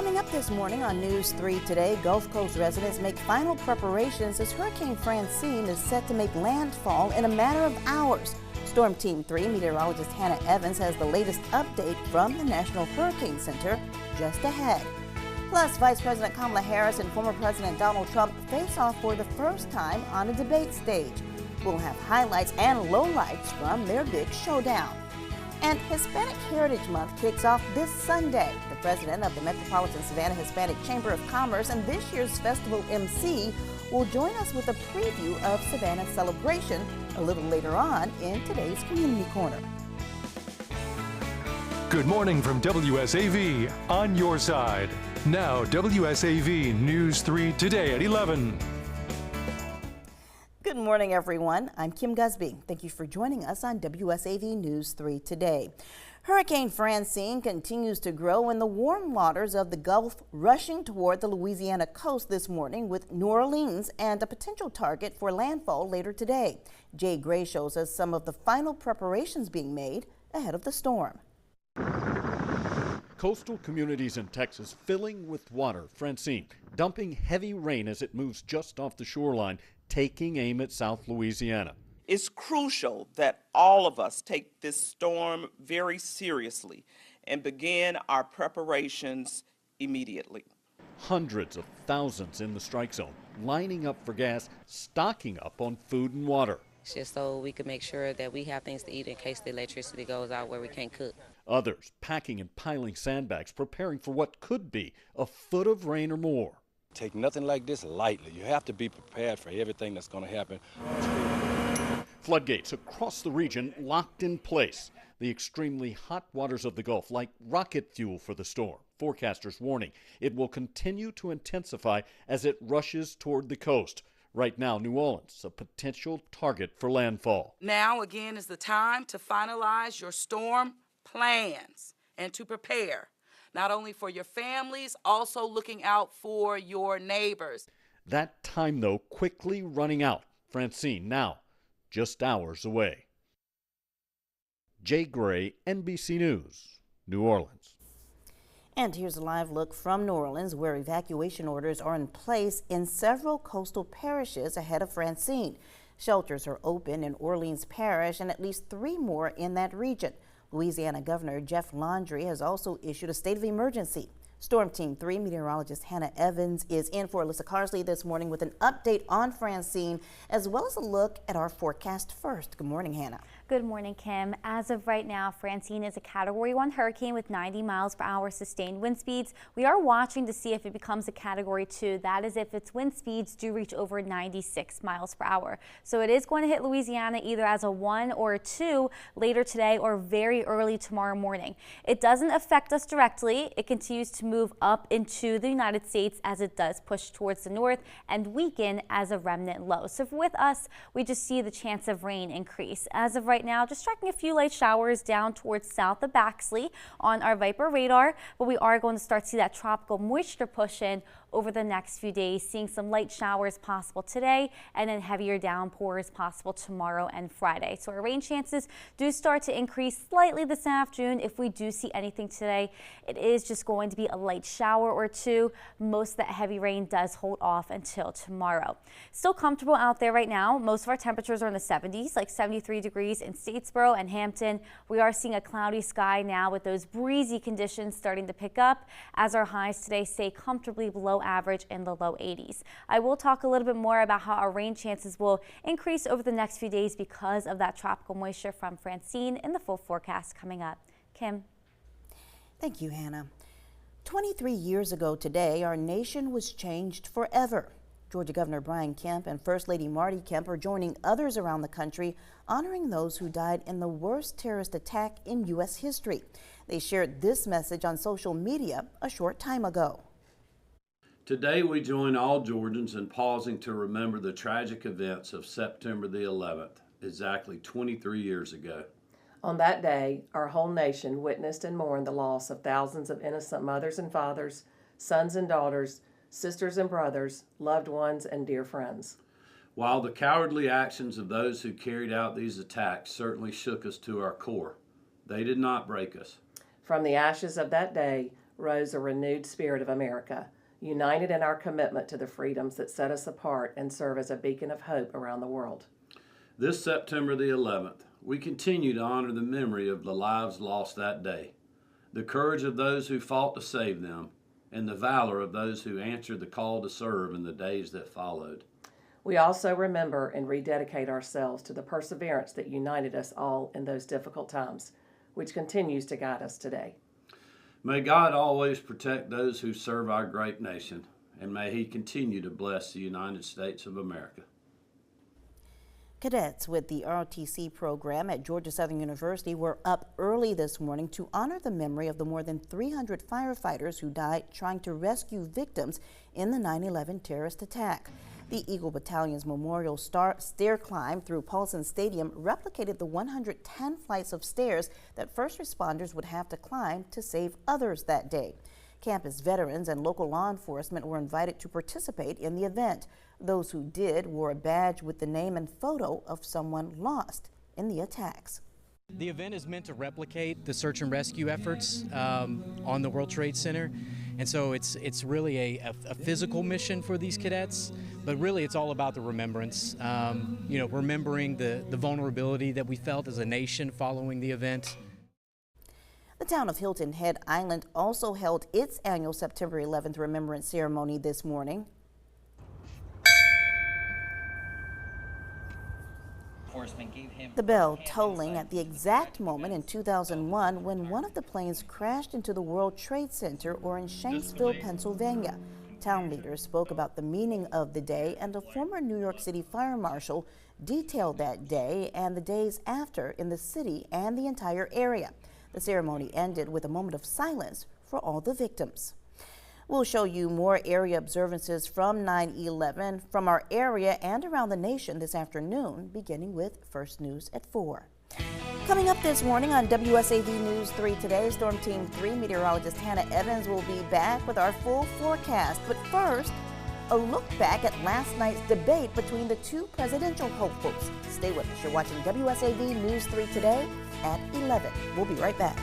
Coming up this morning on News 3 Today, Gulf Coast residents make final preparations as Hurricane Francine is set to make landfall in a matter of hours. Storm Team 3 meteorologist Hannah Evans has the latest update from the National Hurricane Center just ahead. Plus, Vice President Kamala Harris and former President Donald Trump face off for the first time on a debate stage. We'll have highlights and lowlights from their big showdown. And Hispanic Heritage Month kicks off this Sunday. The president of the Metropolitan Savannah Hispanic Chamber of Commerce and this year's festival MC will join us with a preview of Savannah's celebration a little later on in today's Community Corner. Good morning from WSAV, on your side. Now, WSAV News 3 Today at 11. Good morning, everyone. I'm Kim Gusby. Thank you for joining us on WSAV News 3 Today. Hurricane Francine continues to grow in the warm waters of the Gulf, rushing toward the Louisiana coast this morning with New Orleans and a potential target for landfall later today. Jay Gray shows us some of the final preparations being made ahead of the storm. Coastal communities in Texas filling with water. Francine dumping heavy rain as it moves just off the shoreline, taking aim at South Louisiana. It's crucial that all of us take this storm very seriously and begin our preparations immediately. Hundreds of thousands in the strike zone, lining up for gas, stocking up on food and water. Just so we can make sure that we have things to eat in case the electricity goes out where we can't cook. Others packing and piling sandbags, preparing for what could be a foot of rain or more. Take nothing like this lightly. You have to be prepared for everything that's going to happen. Floodgates across the region locked in place. The extremely hot waters of the Gulf like rocket fuel for the storm. Forecasters warning it will continue to intensify as it rushes toward the coast. Right now, New Orleans, a potential target for landfall. Now again is the time to finalize your storm plans and to prepare. Not only for your families, also looking out for your neighbors. That time, though, quickly running out. Francine now just hours away. Jay Gray, NBC News, New Orleans. And here's a live look from New Orleans, where evacuation orders are in place in several coastal parishes ahead of Francine. Shelters are open in Orleans Parish and at least 3 more in that region. Louisiana Governor Jeff Landry has also issued a state of emergency. Storm Team 3 meteorologist Hannah Evans is in for Alyssa Carsley this morning with an update on Francine, as well as a look at our forecast first. Good morning, Hannah. Good morning, Kim. As of right now, Francine is a Category 1 hurricane with 90 miles per hour sustained wind speeds. We are watching to see if it becomes a Category 2. That is if its wind speeds do reach over 96 miles per hour. So it is going to hit Louisiana either as a 1 or a 2 later today or very early tomorrow morning. It doesn't affect us directly. It continues to move up into the United States as it does push towards the north and weaken as a remnant low. So with us, we just see the chance of rain increase. As of right now, just tracking a few light showers down towards south of Baxley on our Viper radar, but we are going to start to see that tropical moisture push in over the next few days, seeing some light showers possible today and then heavier downpours possible tomorrow and Friday. So our rain chances do start to increase slightly this afternoon. If we do see anything today, it is just going to be a light shower or 2. Most of that heavy rain does hold off until tomorrow. Still comfortable out there right now. Most of our temperatures are in the 70s, like 73 degrees in Statesboro and Hampton. We are seeing a cloudy sky now with those breezy conditions starting to pick up as our highs today stay comfortably below average in the low 80s. I will talk a little bit more about how our rain chances will increase over the next few days because of that tropical moisture from Francine in the full forecast coming up. Kim. Thank you, Hannah. 23 years ago today, our nation was changed forever. Georgia Governor Brian Kemp and First Lady Marty Kemp are joining others around the country honoring those who died in the worst terrorist attack in U.S. history. They shared this message on social media a short time ago. Today we join all Georgians in pausing to remember the tragic events of September the 11th, exactly 23 years ago. On that day, our whole nation witnessed and mourned the loss of thousands of innocent mothers and fathers, sons and daughters, sisters and brothers, loved ones, and dear friends. While the cowardly actions of those who carried out these attacks certainly shook us to our core, they did not break us. From the ashes of that day, rose a renewed spirit of America, united in our commitment to the freedoms that set us apart and serve as a beacon of hope around the world. This September the 11th, we continue to honor the memory of the lives lost that day, the courage of those who fought to save them, and the valor of those who answered the call to serve in the days that followed. We also remember and rededicate ourselves to the perseverance that united us all in those difficult times, which continues to guide us today. May God always protect those who serve our great nation, and may He continue to bless the United States of America. Cadets with the ROTC program at Georgia Southern University were up early this morning to honor the memory of the more than 300 firefighters who died trying to rescue victims in the 9/11 terrorist attack. The Eagle Battalion's memorial stair climb through Paulson Stadium replicated the 110 flights of stairs that first responders would have to climb to save others that day. Campus veterans and local law enforcement were invited to participate in the event. Those who did wore a badge with the name and photo of someone lost in the attacks. The event is meant to replicate the search and rescue efforts on the World Trade Center, and so it's really a physical mission for these cadets, but really it's all about the remembrance, remembering the vulnerability that we felt as a nation following the event. The town of Hilton Head Island also held its annual September 11th remembrance ceremony this morning. The bell tolling at the exact moment in 2001 when one of the planes crashed into the World Trade Center or in Shanksville, Pennsylvania. Town leaders spoke about the meaning of the day, and a former New York City fire marshal detailed that day and the days after in the city and the entire area. The ceremony ended with a moment of silence for all the victims. We'll show you more area observances from 9/11 from our area and around the nation this afternoon, beginning with First News at 4. Coming up this morning on WSAV News 3 Today, Storm Team 3 meteorologist Hannah Evans will be back with our full forecast. But first, a look back at last night's debate between the two presidential hopefuls. Stay with us. You're watching WSAV News 3 Today at 11. We'll be right back.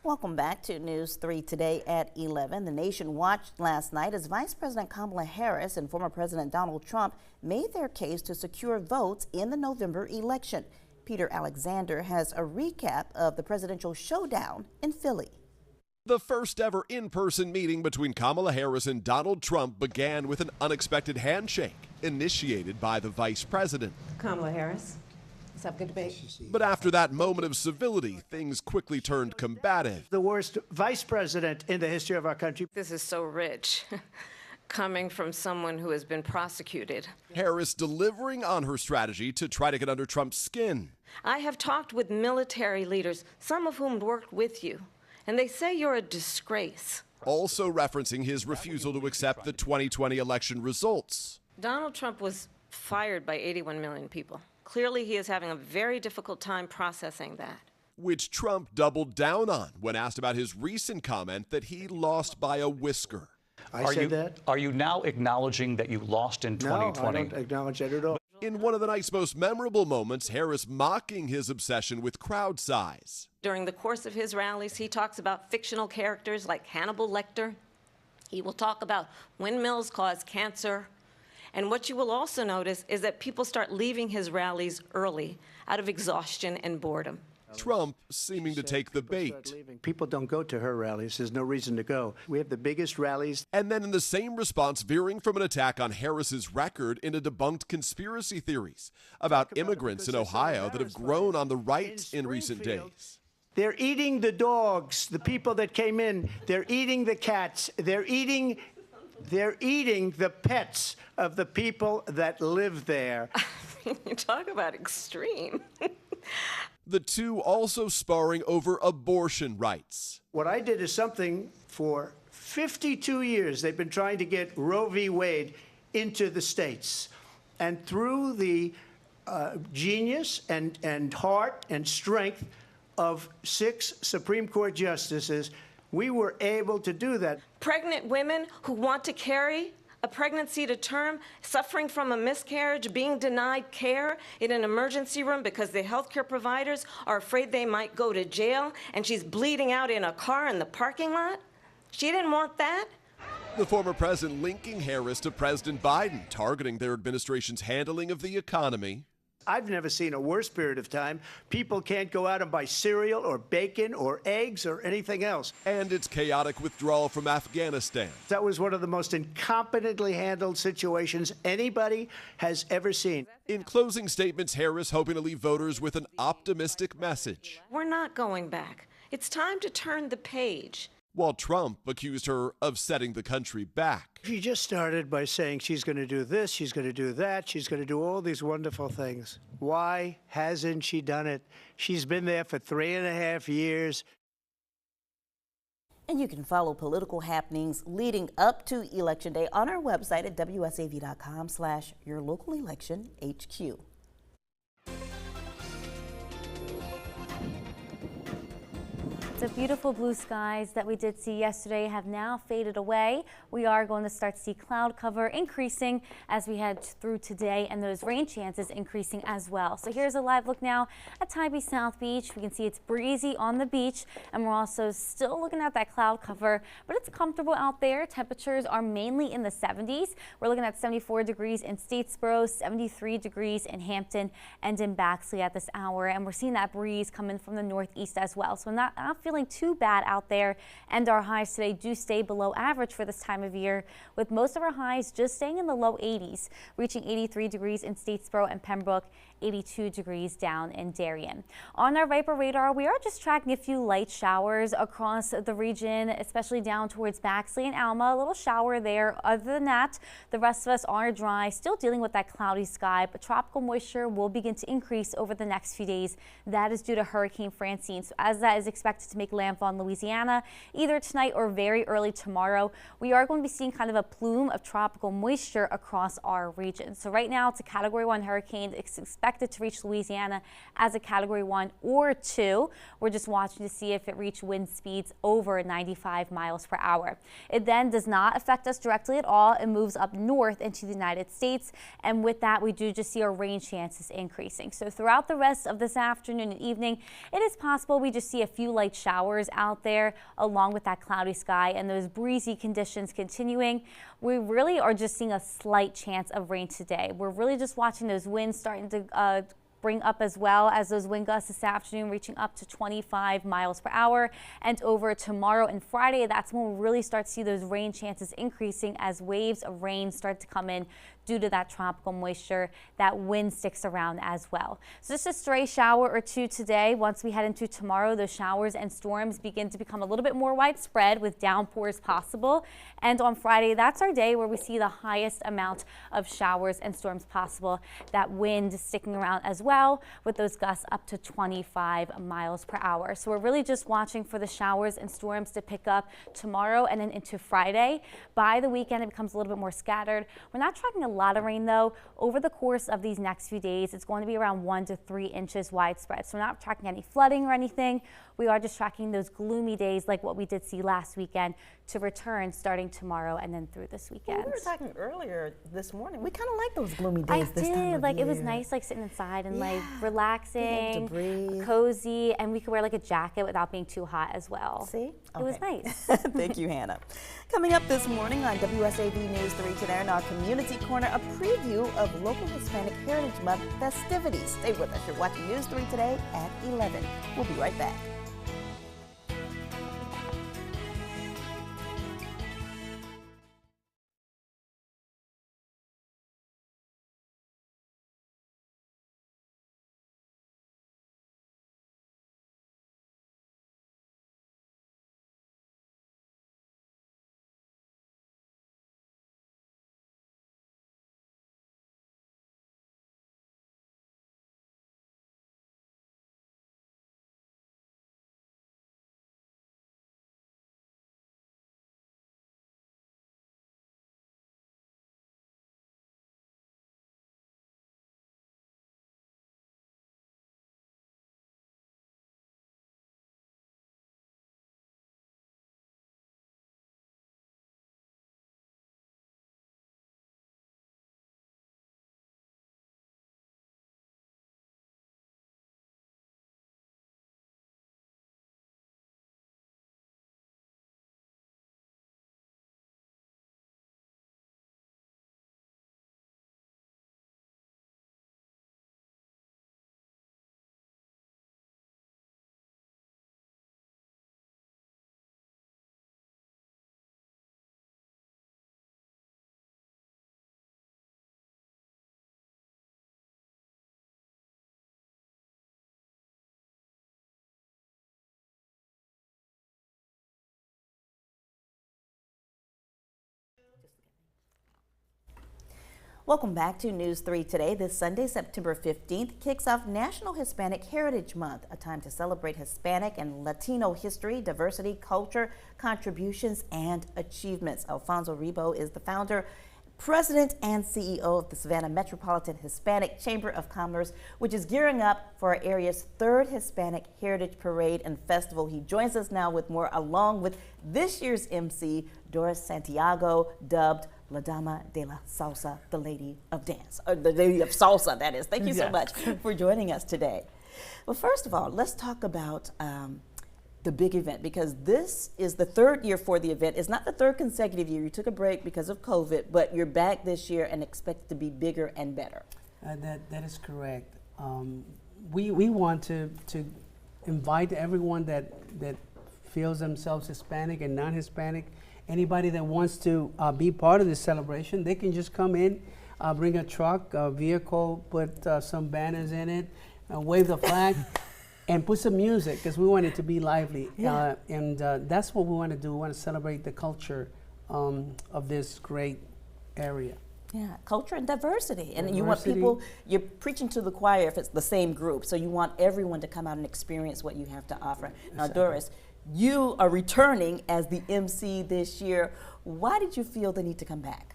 Welcome back to News 3 Today at 11. The nation watched last night as Vice President Kamala Harris and former President Donald Trump made their case to secure votes in the November election. Peter Alexander has a recap of the presidential showdown in Philly. The first ever in-person meeting between Kamala Harris and Donald Trump began with an unexpected handshake. initiated by the vice president. Kamala Harris. Let's have a good debate. But after that moment of civility, things quickly turned combative. The worst vice president in the history of our country. This is so rich, coming from someone who has been prosecuted. Harris delivering on her strategy to try to get under Trump's skin. I have talked with military leaders, some of whom worked with you, and they say you're a disgrace. Also referencing his refusal to accept the 2020 election results. Donald Trump was fired by 81 million people. Clearly, he is having a very difficult time processing that. Which Trump doubled down on when asked about his recent comment that he lost by a whisker. I said that. Are you now acknowledging that you lost in 2020? No, I don't acknowledge that at all. In one of the night's most memorable moments, Harris mocking his obsession with crowd size. During the course of his rallies, he talks about fictional characters like Hannibal Lecter. He will talk about windmills cause cancer. And what you will also notice is that people start leaving his rallies early out of exhaustion and boredom. Trump seeming to take the bait. People don't go to her rallies. There's no reason to go. We have the biggest rallies. And then in the same response, veering from an attack on Harris's record into debunked conspiracy theories about immigrants in Ohio that have grown on the right in recent days. They're eating the dogs, the people that came in. They're eating the cats. They're eating the pets of the people that live there. You talk about extreme. The two also sparring over abortion rights. What I did is something for 52 years. They've been trying to get Roe v. Wade into the states. And through the genius and heart and strength of 6 Supreme Court justices, we were able to do that. Pregnant women who want to carry a pregnancy to term, suffering from a miscarriage, being denied care in an emergency room because the healthcare providers are afraid they might go to jail, and she's bleeding out in a car in the parking lot? She didn't want that. The former president linking Harris to President Biden, targeting their administration's handling of the economy. I've never seen a worse period of time. People can't go out and buy cereal or bacon or eggs or anything else. And its chaotic withdrawal from Afghanistan. That was one of the most incompetently handled situations anybody has ever seen. In closing statements, Harris hoping to leave voters with an optimistic message. We're not going back. It's time to turn the page. While Trump accused her of setting the country back. She just started by saying she's going to do this, she's going to do that, she's going to do all these wonderful things. Why hasn't she done it? She's been there for 3.5 years. And you can follow political happenings leading up to Election Day on our website at wsav.com/yourlocalelectionhq. The beautiful blue skies that we did see yesterday have now faded away. We are going to start to see cloud cover increasing as we head through today, and those rain chances increasing as well. So here's a live look now at Tybee South Beach. We can see it's breezy on the beach, and we're also still looking at that cloud cover, but it's comfortable out there. Temperatures are mainly in the 70s. We're looking at 74 degrees in Statesboro, 73 degrees in Hampton and in Baxley at this hour, and we're seeing that breeze coming from the northeast as well. So not feeling too bad out there, and our highs today do stay below average for this time of year, with most of our highs just staying in the low 80s, reaching 83 degrees in Statesboro and Pembroke, 82 degrees down in Darien. On our Viper radar, we are just tracking a few light showers across the region, especially down towards Baxley and Alma. A little shower there. Other than that, the rest of us are dry, still dealing with that cloudy sky, but tropical moisture will begin to increase over the next few days. That is due to Hurricane Francine. So as that is expected to make landfall in Louisiana either tonight or very early tomorrow, we are going to be seeing kind of a plume of tropical moisture across our region. So right now it's a Category 1 hurricane. It's expected to reach Louisiana as a Category 1 or 2. We're just watching to see if it reaches wind speeds over 95 miles per hour. It then does not affect us directly at all. It moves up north into the United States, and with that we do just see our rain chances increasing. So throughout the rest of this afternoon and evening, it is possible we just see a few light showers out there along with that cloudy sky and those breezy conditions continuing. We really are just seeing a slight chance of rain today. We're really just watching those winds starting to bring up, as well as those wind gusts this afternoon reaching up to 25 miles per hour. And over tomorrow and Friday, that's when we'll really start to see those rain chances increasing as waves of rain start to come in due to that tropical moisture. That wind sticks around as well. So just a stray shower or two today. Once we head into tomorrow, those showers and storms begin to become a little bit more widespread with downpours possible. And on Friday, that's our day where we see the highest amount of showers and storms possible. That wind sticking around as well, with those gusts up to 25 miles per hour. So we're really just watching for the showers and storms to pick up tomorrow and then into Friday. By the weekend, it becomes a little bit more scattered. We're not tracking a lot of rain though. Over the course of these next few days, it's going to be around 1 to 3 inches widespread. So we're not tracking any flooding or anything. We are just tracking those gloomy days like what we did see last weekend to return starting tomorrow and then through this weekend. Well, we were talking earlier this morning. We kind of like those gloomy days this time of like year. It was nice, like sitting inside and like relaxing, to breathe. cozy, and we could wear like a jacket without being too hot as well. See? It was nice. Thank you, Hannah. Coming up this morning on WSAV News 3 today in our Community Corner, a preview of local Hispanic Heritage Month festivities. Stay with us. You're watching News 3 today at 11. We'll be right back. Welcome back to News 3 Today. This Sunday, September 15th, kicks off National Hispanic Heritage Month, a time to celebrate Hispanic and Latino history, diversity, culture, contributions, and achievements. Alfonso Rebo is the founder, president, and CEO of the Savannah Metropolitan Hispanic Chamber of Commerce, which is gearing up for our area's 3rd Hispanic Heritage Parade and Festival. He joins us now with more, along with this year's MC, Doris Santiago, dubbed La Dama de la Salsa, the Lady of Dance, or the Lady of Salsa, that is. Thank you so much for joining us today. Well, first of all, let's talk about the big event, because this is the 3rd year for the event. It's not the 3rd consecutive year. You took a break because of COVID, but you're back this year and expect to be bigger and better. That is correct. We want to invite everyone that feels themselves Hispanic and non-Hispanic. Anybody that wants to be part of this celebration, they can just come in, bring a truck, a vehicle, put some banners in it, wave the flag, and put some music, because we want it to be lively. Yeah. That's what we want to do. We want to celebrate the culture of this great area. Yeah, culture and diversity. And you want people, you're preaching to the choir if it's the same group, so you want everyone to come out and experience what you have to offer. Now, Doris, you are returning as the MC this year. Why did you feel the need to come back?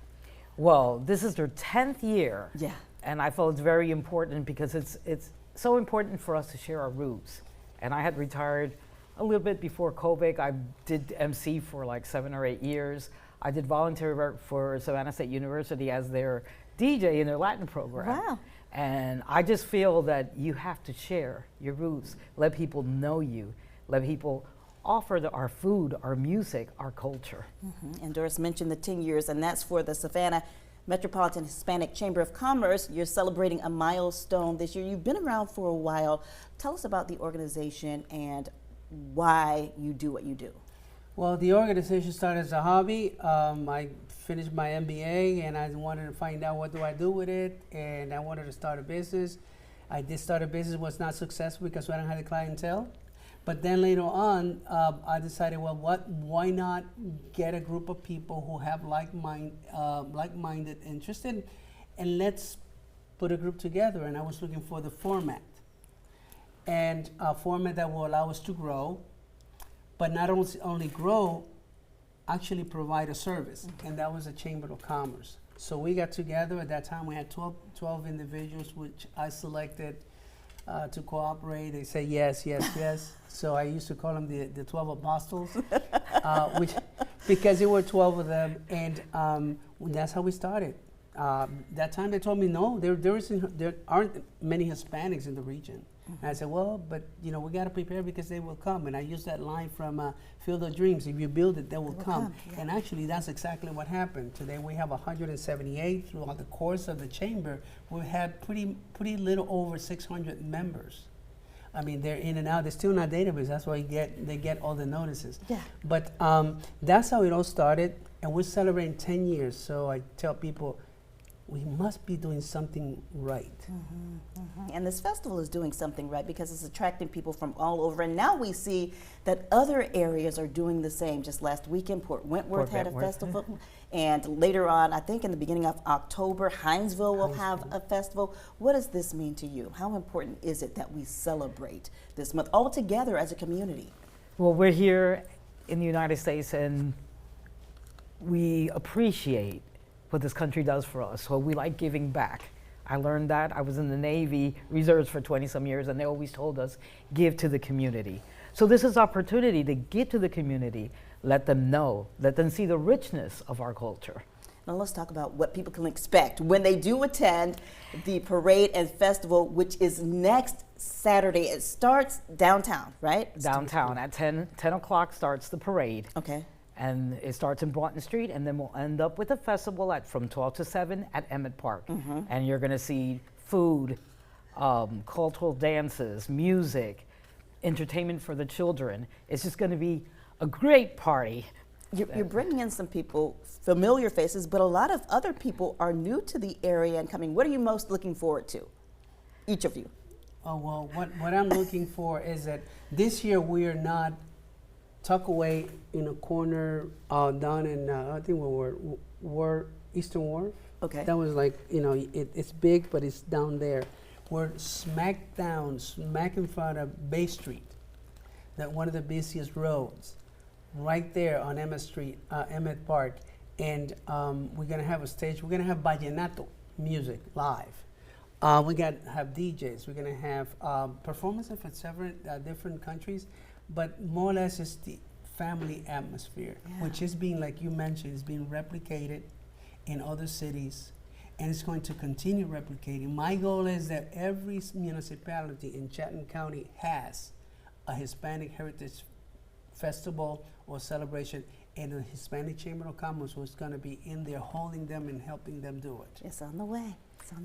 Well, this is their 10th year. Yeah. And I felt it's very important because it's so important for us to share our roots. And I had retired a little bit before COVID. I did MC for like 7 or 8 years. I did voluntary work for Savannah State University as their DJ in their Latin program. Wow. And I just feel that you have to share your roots, let people know you, let people offer our food, our music, our culture. And Doris mentioned the 10 years, and that's for the Savannah Metropolitan Hispanic Chamber of Commerce. You're celebrating a milestone this year. You've been around for a while. Tell us about the organization and why you do what you do. Well, the organization started as a hobby. I finished my MBA and I wanted to find out what do I do with it, and I wanted to start a business. I did start a business, was not successful because I don't have the clientele. But then later on, I decided, well, why not get a group of people who have like-minded interested, and let's put a group together. And I was looking for the format, and a format that will allow us to grow, but not only grow, actually provide a service. And that was the Chamber of Commerce. So we got together. At that time, we had 12 individuals, which I selected to cooperate. They say yes, yes, yes. So I used to call them the 12 apostles, which because there were 12 of them, and that's how we started. That time they told me no, there aren't many Hispanics in the region. And I said, well, but we got to prepare because they will come. And I used that line from Field of Dreams: if you build it, they will come. Yeah. And actually, that's exactly what happened. Today we have 178 throughout the course of the chamber. We had pretty little over 600 members. I mean, they're in and out. They're still in our database. That's why they get all the notices. Yeah. But that's how it all started. And we're celebrating 10 years. So I tell people, we must be doing something right. And this festival is doing something right because it's attracting people from all over. And now we see that other areas are doing the same. Just last weekend, Port Wentworth had a festival. And later on, I think in the beginning of October, Hinesville will have a festival. What does this mean to you? How important is it that we celebrate this month all together as a community? Well, we're here in the United States and we appreciate what this country does for us. So we like giving back. I learned that. I was in the Navy Reserves for 20-some years, and they always told us, give to the community. So this is opportunity to give to the community, let them know, let them see the richness of our culture. Now let's talk about what people can expect when they do attend the parade and festival, which is next Saturday. It starts downtown, right? Downtown at 10 o'clock starts the parade. Okay. And it starts in Broughton Street, and then we'll end up with a festival from 12 to 7 at Emmett Park. And you're going to see food, cultural dances, music, entertainment for the children. It's just going to be a great party. You're bringing in some people, familiar faces, but a lot of other people are new to the area and coming. What are you most looking forward to, each of you? Oh, well, what I'm looking for is that this year we are not tucked away in a corner down in, I think we're Eastern Wharf. Okay. That was like, it's big, but it's down there. We're smack in front of Bay Street, that one of the busiest roads, right there on Emmett Park. And we're gonna have a stage. We're gonna have vallenato music live. We're gonna have DJs. We're gonna have performances from several different countries. But more or less it's the family atmosphere, which is being, like you mentioned, is being replicated in other cities, and it's going to continue replicating. My goal is that every municipality in Chatham County has a Hispanic Heritage Festival or celebration, and the Hispanic Chamber of Commerce was going to be in there holding them and helping them do it. It's on the way.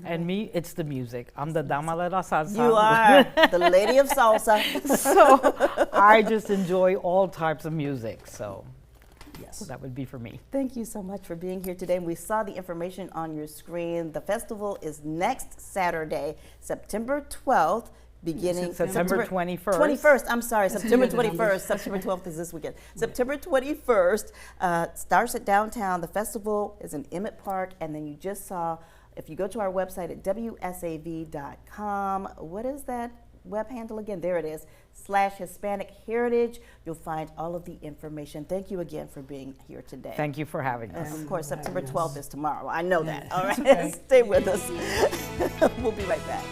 And me, it's the music. I'm the Dama de la Salsa. You are the lady of salsa. So I just enjoy all types of music. So yes, that would be for me. Thank you so much for being here today. We saw the information on your screen. The festival is next Saturday, September 12th. Beginning September 21st. 21st, I'm sorry, September 21st. September 12th is this weekend. September 21st starts at downtown. The festival is in Emmett Park, and then you just saw, if you go to our website at wsav.com, what is that web handle again? There it is, /Hispanic Heritage. You'll find all of the information. Thank you again for being here today. Thank you for having us. And of course, September 12th is tomorrow. I know that. All right, stay with us. We'll be right back.